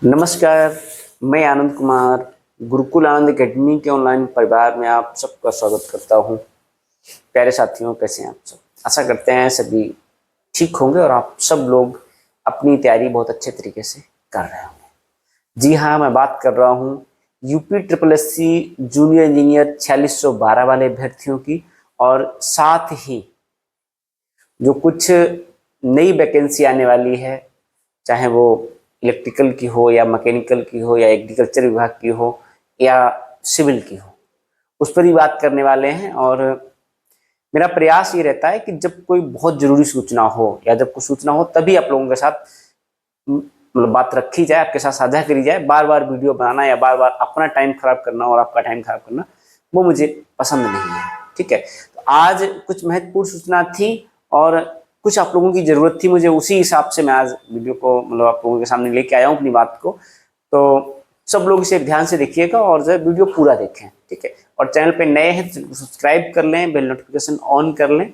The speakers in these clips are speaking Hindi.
नमस्कार, मैं आनंद कुमार गुरुकुल आनंद एकेडमी के ऑनलाइन परिवार में आप सबका स्वागत करता हूं। प्यारे साथियों, कैसे हैं आप सब? आशा करते हैं सभी ठीक होंगे और आप सब लोग अपनी तैयारी बहुत अच्छे तरीके से कर रहे होंगे। जी हाँ, मैं बात कर रहा हूं UP triple SC junior engineer 4612 वाले अभ्यर्थियों की, और साथ ही जो कुछ नई वैकेंसी आने वाली है, चाहे वो इलेक्ट्रिकल की हो या मैकेनिकल की हो या एग्रीकल्चर विभाग की हो या सिविल की हो, उस पर ही बात करने वाले हैं। और मेरा प्रयास ये रहता है कि जब कोई बहुत जरूरी सूचना हो या जब कोई सूचना हो तभी आप लोगों के साथ मतलब बात रखी जाए, आपके साथ साझा करी जाए। बार बार वीडियो बनाना या बार बार अपना टाइम खराब करना और आपका टाइम खराब करना, वो मुझे पसंद नहीं है। ठीक है, तो आज कुछ महत्वपूर्ण सूचना थी और कुछ आप लोगों की जरूरत थी मुझे, उसी हिसाब से मैं आज वीडियो को मतलब आप लोगों के सामने लेके आया हूँ अपनी बात को। तो सब लोग इसे ध्यान से देखिएगा और जो है वीडियो पूरा देखें। ठीक है, और चैनल पे नए हैं तो सब्सक्राइब कर लें, बेल नोटिफिकेशन ऑन कर लें,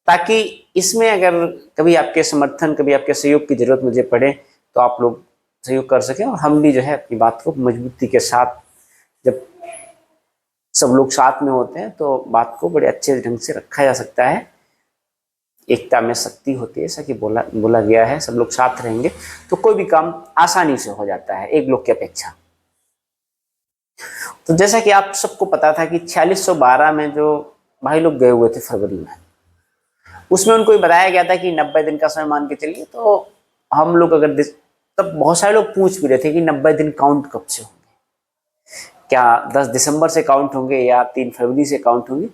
ताकि इसमें अगर कभी आपके समर्थन, कभी आपके सहयोग की जरूरत मुझे पड़े तो आप लोग सहयोग कर सकें और हम भी जो है अपनी बात को मजबूती के साथ, जब सब लोग साथ में होते हैं तो बात को बड़े अच्छे ढंग से रखा जा सकता है। एकता में शक्ति होती है, ऐसा कि बोला गया है। सब लोग साथ रहेंगे तो कोई भी काम आसानी से हो जाता है, एक लोग की अपेक्षा। तो जैसा कि आप सबको पता था कि 4612 में जो भाई लोग गए हुए थे फरवरी में, उसमें उनको ये बताया गया था कि 90 दिन का समय मान के चलिए। तो हम लोग अगर तब बहुत सारे लोग पूछ भी रहे थे कि 90 दिन काउंट कब से होंगे, क्या 10 दिसंबर से काउंट होंगे या 3 फरवरी से काउंट होंगे।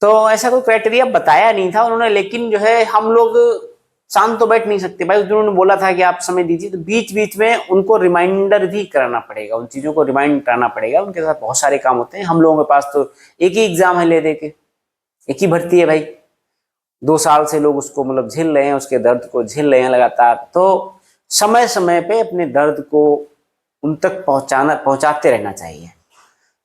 तो ऐसा कोई क्राइटेरिया बताया नहीं था उन्होंने, लेकिन जो है हम लोग शांत तो बैठ नहीं सकते भाई। उन्होंने बोला था कि आप समय दीजिए, तो बीच बीच में उनको रिमाइंडर भी कराना पड़ेगा, उन चीजों को रिमाइंड कराना पड़ेगा। उनके साथ बहुत सारे काम होते हैं, हम लोगों के पास तो एक ही एग्जाम है ले दे के, एक ही भर्ती है भाई। 2 साल से लोग उसको मतलब झेल रहे हैं, उसके दर्द को झेल रहे हैं लगातार। तो समय समय पे अपने दर्द को उन तक पहुंचाते रहना चाहिए।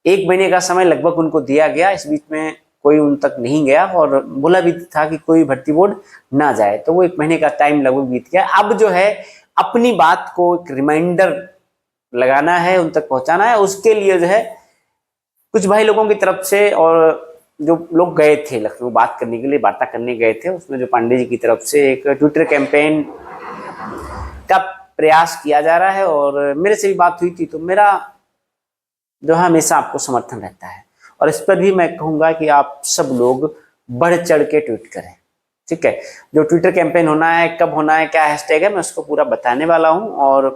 1 महीने का समय लगभग उनको दिया गया, इस बीच में कोई उन तक नहीं गया और बोला भी था कि कोई भर्ती बोर्ड ना जाए, तो वो 1 महीने का टाइम लगभग बीत गया। अब जो है अपनी बात को एक रिमाइंडर लगाना है, उन तक पहुंचाना है। उसके लिए जो है कुछ भाई लोगों की तरफ से, और जो लोग गए थे लखनऊ बात करने के लिए, वार्ता करने गए थे, उसमें जो पांडे जी की तरफ से एक ट्विटर कैंपेन का प्रयास किया जा रहा है। और मेरे से भी बात हुई थी, तो मेरा जो है हमेशा आपको समर्थन रहता है। और इस पर भी मैं कहूंगा कि आप सब लोग बढ़ चढ़ के ट्वीट करें। ठीक है, जो ट्विटर कैंपेन होना है, कब होना है, क्या हैशटैग है, मैं उसको पूरा बताने वाला हूं और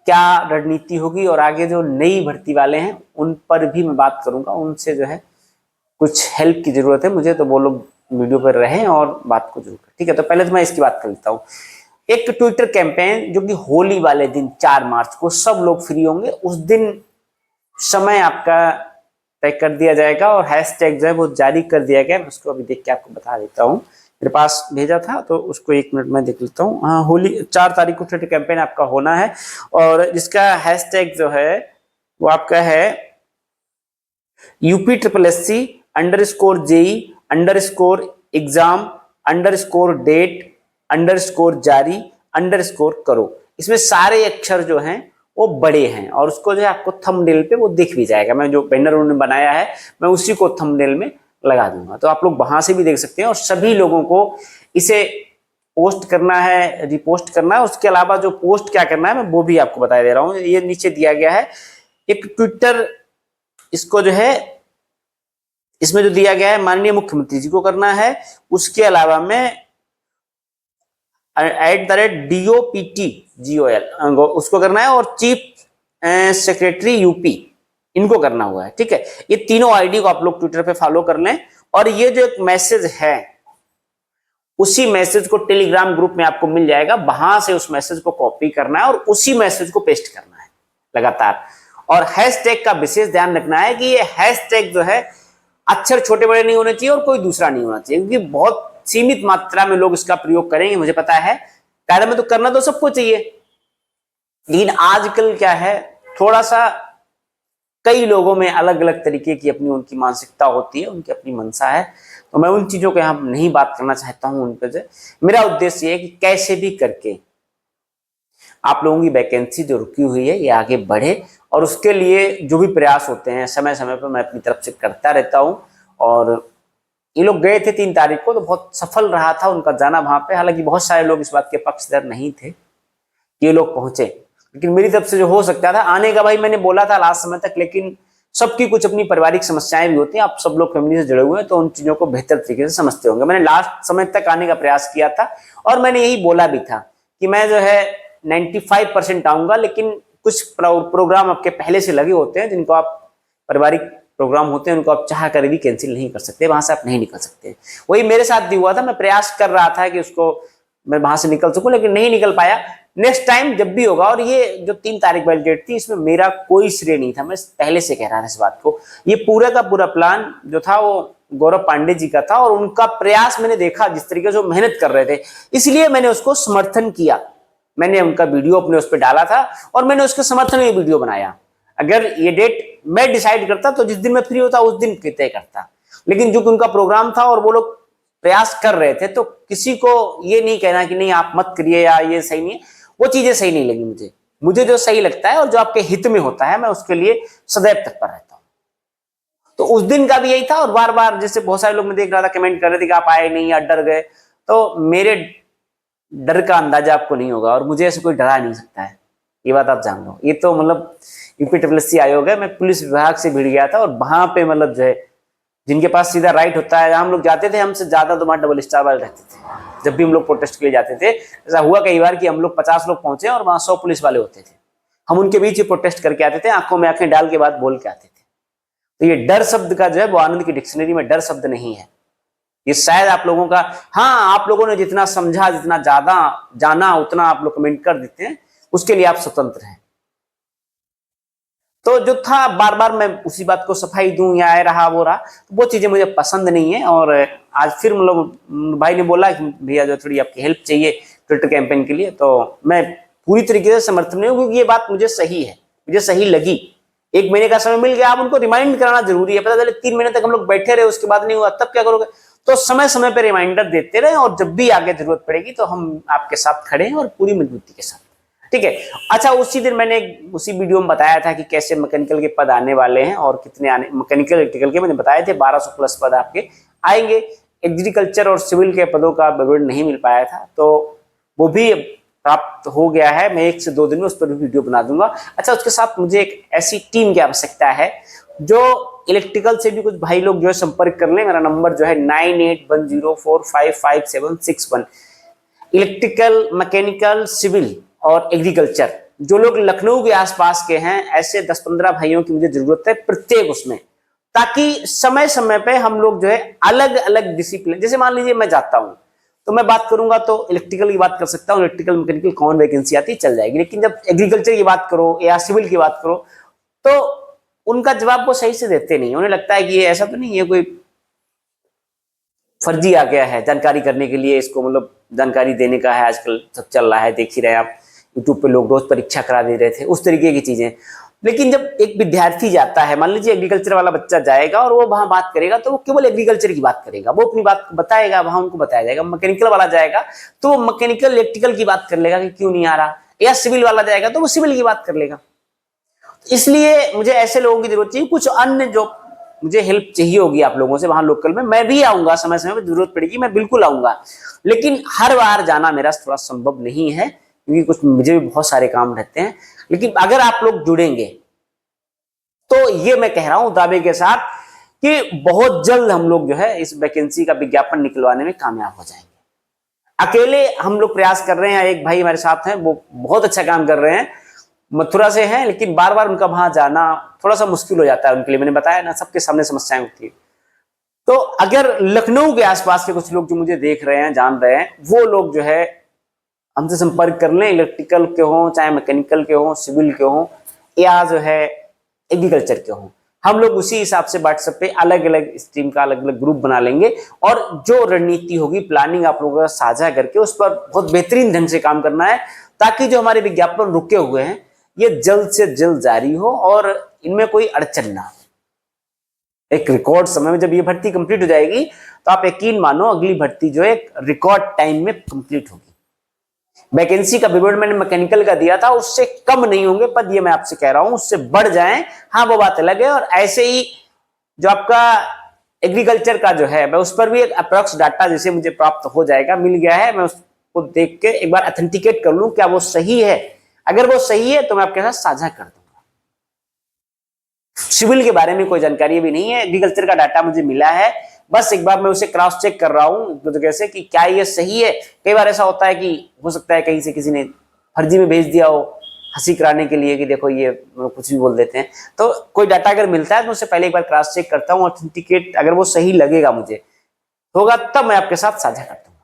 क्या रणनीति होगी। और आगे जो नई भर्ती वाले हैं उन पर भी मैं बात करूंगा, उनसे जो है कुछ हेल्प की जरूरत है मुझे, तो वो लोग वीडियो पर रहें और बात को जरूर करें। ठीक है, तो पहले तो मैं इसकी बात कर लेता हूँ। एक ट्विटर कैंपेन जो कि होली वाले दिन 4 मार्च को सब लोग फ्री होंगे, उस दिन समय आपका तय कर दिया जाएगा और हैशटैग जो है वो जारी कर दिया गया। मैं उसको अभी देख के आपको बता देता हूँ, मेरे पास भेजा था तो उसको 1 मिनट में देख लेता हूँ। हाँ, होली 4 तारीख को ट्विटर कैंपेन आपका होना है और जिसका हैशटैग जो है वो आपका है UP triple SC _JE _exam _date _ जारी _ करो। इसमें सारे अक्षर जो हैं वो बड़े हैं और उसको जो है आपको थंबनेल पे वो दिख भी जाएगा। मैं जो बैनर उन्होंने बनाया है मैं उसी को थंबनेल में लगा दूंगा, तो आप लोग वहां से भी देख सकते हैं। और सभी लोगों को इसे पोस्ट करना है, रिपोस्ट करना है। उसके अलावा जो पोस्ट क्या करना है मैं वो भी आपको बता दे रहा हूँ। ये नीचे दिया गया है एक ट्विटर, इसको जो है इसमें जो दिया गया है माननीय मुख्यमंत्री जी को करना है। उसके अलावा में @DOPTGOL उसको करना है और चीफ सेक्रेटरी यूपी इनको करना हुआ है। ठीक है, ये तीनों आईडी को आप लोग ट्विटर पे फॉलो कर लें। और ये जो एक मैसेज है उसी मैसेज को टेलीग्राम ग्रुप में आपको मिल जाएगा, वहां से उस मैसेज को कॉपी करना है और उसी मैसेज को पेस्ट करना है लगातार। और हैशटैग का विशेष ध्यान रखना है कि ये हैशटैग जो है अक्षर छोटे बड़े नहीं होने चाहिए और कोई दूसरा नहीं होना चाहिए, क्योंकि बहुत सीमित मात्रा में लोग इसका प्रयोग करेंगे, मुझे पता है। कायदे में तो करना तो सबको चाहिए, लेकिन आजकल क्या है, थोड़ा सा कई लोगों में अलग अलग तरीके की अपनी उनकी मानसिकता होती है, उनकी अपनी मंशा है। तो मैं उन चीजों को यहाँ नहीं बात करना चाहता हूँ उन पर। मेरा उद्देश्य ये है कि कैसे भी करके आप लोगों की वैकेंसी जो रुकी हुई है ये आगे बढ़े, और उसके लिए जो भी प्रयास होते हैं समय समय पर मैं अपनी तरफ से करता रहता हूँ। और ये लोग गए थे 3 तारीख को, तो बहुत सफल रहा था उनका जाना वहां पे। हालांकि बहुत सारे लोग इस बात के पक्षधर नहीं थे कि ये लोग पहुंचे, लेकिन मेरी तरफ से जो हो सकता था आने का, भाई मैंने बोला था लास्ट समय तक, लेकिन सबकी कुछ अपनी पारिवारिक समस्याएं भी होती हैं। आप सब लोग फैमिली से जुड़े हुए हैं तो उन चीजों को बेहतर तरीके से समझते होंगे। मैंने लास्ट समय तक आने का प्रयास किया था और मैंने यही बोला भी था कि मैं जो है 95% आऊंगा, लेकिन कुछ प्रोग्राम आपके पहले से लगे होते हैं जिनको आप, पारिवारिक प्रोग्राम होते हैं उनको आप चाह कर भी कैंसिल नहीं कर सकते, वहां से आप नहीं निकल सकते। वही मेरे साथ भी हुआ था, मैं प्रयास कर रहा था कि उसको मैं वहां से निकल सकूं, लेकिन नहीं निकल पाया। नेक्स्ट टाइम जब भी होगा, और ये जो 3 तारीख वाली डेट थी इसमें मेरा कोई श्रेय नहीं था, मैं पहले से कह रहा था इस बात को। ये पूरा का पूरा प्लान जो था वो गौरव पांडे जी का था, और उनका प्रयास मैंने देखा जिस तरीके से वो मेहनत कर रहे थे, इसलिए मैंने उसको समर्थन किया। मैंने उनका वीडियो अपने उस पर डाला था और मैंने उसके समर्थन में वीडियो बनाया। अगर ये डेट मैं डिसाइड करता तो जिस दिन मैं फ्री होता उस दिन तय करता, लेकिन जो उनका प्रोग्राम था और वो लोग प्रयास कर रहे थे, तो किसी को ये नहीं कहना कि नहीं आप मत करिए या ये सही नहीं है, वो चीजें सही नहीं लगी मुझे। मुझे जो सही लगता है और जो आपके हित में होता है मैं उसके लिए सदैव तत्पर रहता हूँ। तो उस दिन का भी यही था, और बार बार जैसे बहुत सारे लोग मैं देख रहा था कमेंट कर रहे थे कि आप आए नहीं या डर गए, तो मेरे डर का अंदाजा आपको नहीं होगा, और मुझे ऐसे कोई डरा नहीं सकता है, ये बात आप जान लो। ये तो मतलब यूपीडब्ल्यूएससी आयोग है, मैं पुलिस विभाग से भिड़ गया था, और वहां पे मतलब जो है जिनके पास सीधा राइट होता है, हम लोग जाते थे, हमसे ज्यादा तो वहां डबल स्टार वाले रहते थे। जब भी हम लोग प्रोटेस्ट के लिए जाते थे, ऐसा हुआ कई बार कि हम लोग 50 लोग पहुंचे और वहां 100 पुलिस वाले होते थे। हम उनके बीच ही प्रोटेस्ट करके आते थे, आंखों में आंखें डाल के बात बोल के आते थे। तो ये डर शब्द का जो है वो आनंद की डिक्शनरी में डर शब्द नहीं है। ये शायद आप लोगों का, हाँ आप लोगों ने जितना समझा, जितना ज्यादा जाना, उतना आप लोग कमेंट कर देते हैं, उसके लिए आप स्वतंत्र हैं। तो जो था बार बार मैं उसी बात को सफाई दूं या रहा वो रहा, तो वो चीजें मुझे पसंद नहीं है। और आज फिर मतलब भाई ने बोला कि भैया जो थोड़ी आपकी हेल्प चाहिए ट्विटर कैंपेन के लिए, तो मैं पूरी तरीके से समर्थन नहीं हूँ, क्योंकि ये बात मुझे सही है, मुझे सही लगी। 1 महीने का समय मिल गया, आप उनको रिमाइंड कराना जरूरी है। पता चले 3 महीने तक हम लोग बैठे रहे, उसके बाद नहीं हुआ, तब क्या करोगे? तो समय समय पर रिमाइंडर देते रहे, और जब भी आगे जरूरत पड़ेगी तो हम आपके साथ खड़े हैं और पूरी मजबूती के साथ, ठीक है। अच्छा, उसी दिन मैंने उसी वीडियो में बताया था कि कैसे मैकेनिकल के पद आने वाले हैं और कितने आने, मैकेनिकल इलेक्ट्रिकल के मैंने बताए थे 1200 प्लस पद आपके आएंगे। एग्रीकल्चर और सिविल के पदों का विवरण नहीं मिल पाया था, तो वो भी प्राप्त हो गया है। मैं 1 से 2 दिन में उस पर भी वीडियो बना दूंगा। अच्छा, उसके साथ मुझे एक ऐसी टीम की आवश्यकता है जो इलेक्ट्रिकल से भी कुछ भाई लोग जो है संपर्क कर लें। मेरा नंबर जो है 9810455761। इलेक्ट्रिकल, मैकेनिकल, सिविल और एग्रीकल्चर, जो लोग लखनऊ के आसपास के हैं, ऐसे 10-15 भाइयों की मुझे जरूरत है प्रत्येक उसमें, ताकि समय समय पे हम लोग जो है अलग अलग डिसिप्लिन, जैसे मान लीजिए मैं जाता हूं तो मैं बात करूंगा तो इलेक्ट्रिकल की बात कर सकता हूं, इलेक्ट्रिकल मैकेनिकल कौन वैकेंसी आती चल जाएगी। लेकिन जब एग्रीकल्चर की बात करो या सिविल की बात करो तो उनका जवाब वो सही से देते नहीं। उन्हें लगता है कि ये ऐसा तो नहीं है कोई फर्जी आ गया है जानकारी करने के लिए, इसको मतलब जानकारी देने का है, आजकल सब चल रहा है, देख ही रहे आप यूट्यूब पे लोग रोज परीक्षा करा दे रहे थे, उस तरीके की चीजें। लेकिन जब एक विद्यार्थी जाता है, मान लीजिए एग्रीकल्चर वाला बच्चा जाएगा और वो वहां बात करेगा तो वो केवल एग्रीकल्चर की बात करेगा, वो अपनी बात बताएगा, वहां उनको बताया जाएगा। मैकेनिकल वाला जाएगा तो वो मैकेनिकल इलेक्ट्रिकल की बात कर लेगा कि क्यों नहीं आ रहा, या सिविल वाला जाएगा तो वो सिविल की बात कर लेगा। इसलिए मुझे ऐसे लोगों की जरूरत चाहिए। कुछ अन्य जो मुझे हेल्प चाहिए होगी आप लोगों से वहां लोकल में, मैं भी आऊंगा, समय समय पर जरूरत पड़ेगी मैं बिल्कुल आऊंगा, लेकिन हर बार जाना मेरा थोड़ा संभव नहीं है, क्योंकि कुछ मुझे भी बहुत सारे काम रहते हैं। लेकिन अगर आप लोग जुड़ेंगे तो ये मैं कह रहा हूं दावे के साथ कि बहुत जल्द हम लोग जो है इस वैकेंसी का विज्ञापन निकलवाने में कामयाब हो जाएंगे। अकेले हम लोग प्रयास कर रहे हैं, एक भाई हमारे साथ हैं, वो बहुत अच्छा काम कर रहे हैं, मथुरा से हैं, लेकिन बार बार उनका वहां जाना थोड़ा सा मुश्किल हो जाता है उनके लिए। मैंने बताया ना, सबके सामने समस्याएं होती है। तो अगर लखनऊ के आसपास के कुछ लोग जो मुझे देख रहे हैं, जान रहे हैं, वो लोग जो है हमसे संपर्क कर लें, इलेक्ट्रिकल के हों, चाहे मैकेनिकल के हों, सिविल के हों, या जो है एग्रीकल्चर के हों, हम लोग उसी हिसाब से व्हाट्सएप पे अलग अलग स्ट्रीम का अलग अलग ग्रुप बना लेंगे, और जो रणनीति होगी, प्लानिंग आप लोगों का साझा करके उस पर बहुत बेहतरीन ढंग से काम करना है, ताकि जो हमारे विज्ञापन रुके हुए हैं ये जल्द से जल्द जारी हो और इनमें कोई अड़चन ना हो। एक रिकॉर्ड समय में जब ये भर्ती कंप्लीट हो जाएगी तो आप यकीन मानो अगली भर्ती जो है रिकॉर्ड टाइम में कंप्लीट होगी। वैकेंसी का विवरण मैंने मैकेनिकल का दिया था, उससे कम नहीं होंगे पद, ये मैं आपसे कह रहा हूं, उससे बढ़ जाएं, हाँ वो बात अलग है। और ऐसे ही जो आपका एग्रीकल्चर का जो है, मैं उस पर भी एक अप्रोक्स डाटा जैसे मुझे प्राप्त हो जाएगा, मिल गया है, मैं उसको देख के एक बार ऑथेंटिकेट कर लूं क्या वो सही है। अगर वो सही है तो मैं आपके साथ साझा कर दूंगा। सिविल के बारे में कोई जानकारी भी नहीं है, एग्रीकल्चर का डाटा मुझे मिला है, बस एक बार मैं उसे क्रॉस चेक कर रहा हूं तो कैसे कि क्या ये सही है। कई बार ऐसा होता है कि हो सकता है कहीं से किसी ने फर्जी में भेज दिया हो हंसी कराने के लिए कि देखो ये कुछ भी बोल देते हैं। तो कोई डाटा अगर मिलता है तो उससे पहले एक बार क्रॉस चेक करता हूँ, ऑथेंटिकेट, अगर वो सही लगेगा मुझे होगा तब मैं आपके साथ साझा करता हूँ,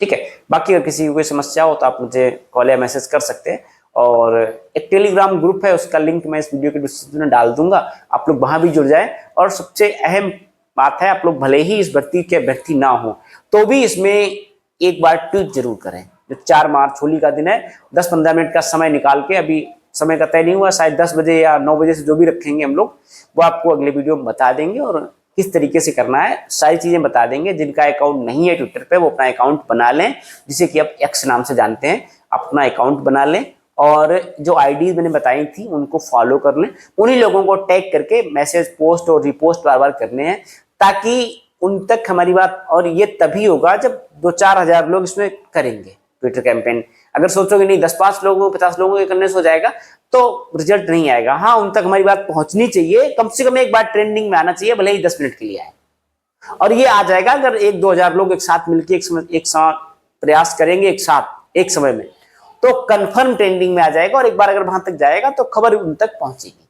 ठीक है। बाकी अगर किसी को कोई समस्या हो तो आप मुझे कॉल या मैसेज कर सकते हैं। और एक टेलीग्राम ग्रुप है, उसका लिंक मैं इस वीडियो के डिस्क्रिप्शन में डाल दूंगा, आप लोग वहां भी जुड़ जाएं। और सबसे अहम बात है, आप लोग भले ही इस भर्ती के अभ्यर्थी ना हो तो भी इसमें एक बार ट्वीट जरूर करें। जो 4 मार्च होली का दिन है, 10-15 मिनट का समय निकाल के, अभी समय का तय नहीं हुआ, शायद 10 बजे या 9 बजे से जो भी रखेंगे हम लोग, वो आपको अगले वीडियो में बता देंगे और किस तरीके से करना है सारी चीजें बता देंगे। जिनका अकाउंट नहीं है ट्विटर पे वो अपना अकाउंट बना लें, जिसे कि आप एक्स नाम से जानते हैं, अपना अकाउंट बना लें और जो आईडीज मैंने बताई थी उनको फॉलो कर लें। उन्हीं लोगों को टैग करके मैसेज, पोस्ट और रिपोस्ट बार बार करने हैं ताकि उन तक हमारी बात, और ये तभी होगा जब 2-4 हजार लोग इसमें करेंगे ट्विटर कैंपेन। अगर सोचोगे नहीं 10-5 लोगों 50 लोगों के करने से हो जाएगा तो रिजल्ट नहीं आएगा। हाँ, उन तक हमारी बात पहुंचनी चाहिए, कम से कम एक बार ट्रेंडिंग में आना चाहिए, भले ही 10 मिनट के लिए आए। और ये आ जाएगा अगर 1-2 हजार लोग एक साथ मिलकर एक साथ प्रयास करेंगे, एक साथ एक समय में, तो कंफर्म ट्रेंडिंग में आ जाएगा। और एक बार अगर वहां तक जाएगा तो खबर उन तक पहुंचेगी,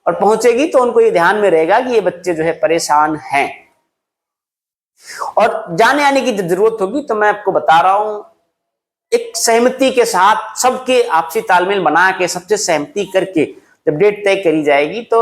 और पहुंचेगी तो उनको ये ध्यान में रहेगा कि ये बच्चे जो है परेशान हैं। और जाने आने की जरूरत होगी तो मैं आपको बता रहा हूं, एक सहमति के साथ सबके आपसी तालमेल बना के सबसे सहमति करके जब डेट तय करी जाएगी तो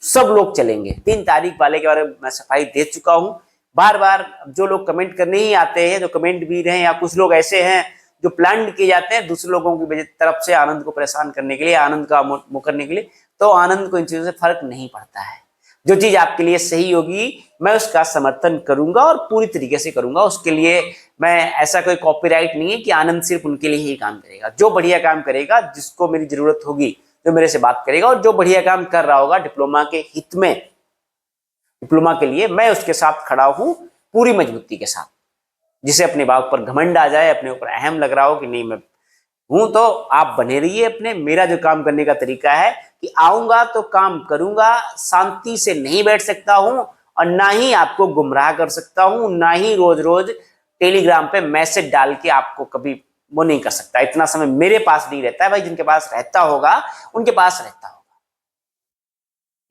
सब लोग चलेंगे। 3 तारीख वाले के बारे में मैं सफाई दे चुका हूं। बार बार जो लोग कमेंट करने ही आते हैं, जो कमेंट भी रहे, या कुछ लोग ऐसे हैं जो प्लान किए जाते हैं दूसरे लोगों की तरफ से आनंद को परेशान करने के लिए, आनंद का मुंह करने के लिए, तो आनंद को इन चीजों से फर्क नहीं पड़ता है। जो चीज आपके लिए सही होगी मैं उसका समर्थन करूंगा और पूरी तरीके से करूंगा। उसके लिए मैं, ऐसा कोई कॉपीराइट नहीं है कि आनंद सिर्फ उनके लिए ही काम करेगा। जो बढ़िया काम करेगा, जिसको मेरी जरूरत होगी, जो मेरे से बात करेगा और जो बढ़िया काम कर रहा होगा डिप्लोमा के हित में, डिप्लोमा के लिए, मैं उसके साथ खड़ा हूं पूरी मजबूती के साथ। जिसे अपने बाप पर घमंड आ जाए, अपने ऊपर अहम लग रहा हो कि नहीं मैं हूं, तो आप बने रहिए अपने। मेरा जो काम करने का तरीका है कि आऊंगा तो काम करूंगा, शांति से नहीं बैठ सकता हूं और ना ही आपको गुमराह कर सकता हूं, ना ही रोज रोज टेलीग्राम पे मैसेज डाल के आपको कभी वो नहीं कर सकता। इतना समय मेरे पास नहीं रहता है भाई, जिनके पास रहता होगा उनके पास रहता होगा।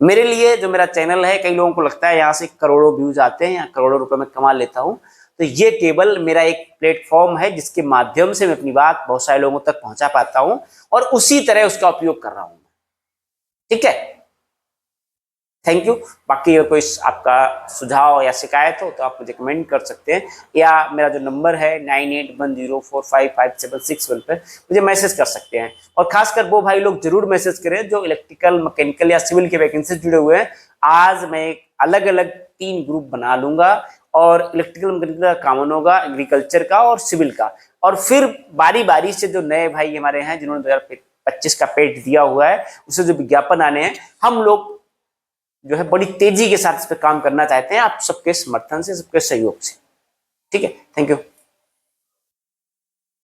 मेरे लिए जो मेरा चैनल है, कई लोगों को लगता है यहाँ से करोड़ों व्यूज आते हैं या करोड़ों रुपए में कमा लेता हूं, तो ये केवल मेरा एक प्लेटफॉर्म है जिसके माध्यम से मैं अपनी बात बहुत सारे लोगों तक पहुंचा पाता हूं और उसी तरह उसका उपयोग कर रहा हूं, ठीक है। Thank you. बाकी अगर कोई आपका सुझाव या शिकायत हो तो आप मुझे कमेंट कर सकते हैं, या मेरा जो नंबर है 9810455761 पर मुझे मैसेज कर सकते हैं। और खासकर वो भाई लोग जरूर मैसेज करें जो इलेक्ट्रिकल, मैकेनिकल या सिविल के वैकेंसी जुड़े हुए हैं। आज मैं एक अलग अलग 3 ग्रुप बना लूंगा और इलेक्ट्रिकल मैकेनिकल का कॉमन होगा, एग्रीकल्चर का और सिविल का। और फिर बारी बारी से जो नए भाई हमारे हैं जिन्होंने 2025 का पेट दिया हुआ है, उससे जो विज्ञापन आने हैं, हम लोग जो है बड़ी तेजी के साथ इस पर काम करना चाहते हैं, आप सबके समर्थन से, सबके सहयोग से, ठीक है। Thank you.